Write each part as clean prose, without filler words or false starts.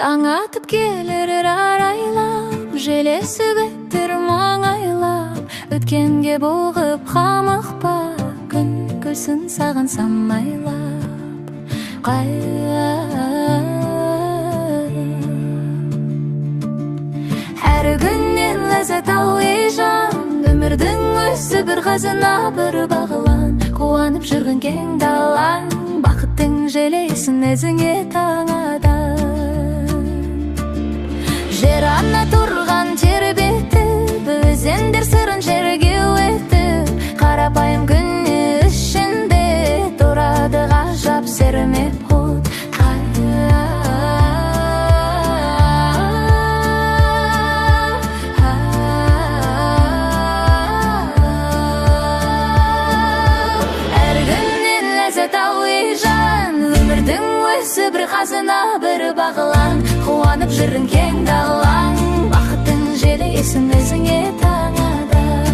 Таң атып келер арайлап, желесі көттір маңайлап, өткенге бұғып қамықпа, күн күлсін саған самайлап. Әр күннен ләззат ал ей жан, өмірдің өзі бір қазына, бір бағылан. Қуанып жүрген кең далаң, бақыттың желесін өзіңе таңадан. Жер ана тұрған тербетіп, өзендер сырын жерге өтіп, қарапайым күні ішінде тұрады ғажап сермеп от. Әр күннен ләззат ал ей жан, өмірдің өзі бір қазына, бір бағылан. Қуанып жүрін кең далаң, бақыттың желесін өзіңе таңадан.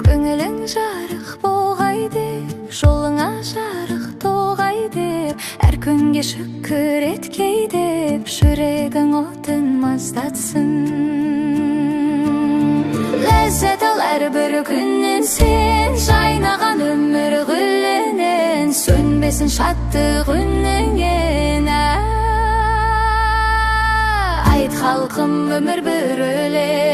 Көңілің жарық болғай деп, жолыңа жарық тоғай деп, әр күнге шүкір еткей деп, жүрегің отын маздатсын. Ләззат ал әрбір күннен сен, жайнаған өмір гүлінен, сөнбесін шаттық үніңнен. Айт халқым, өмір бір өлең.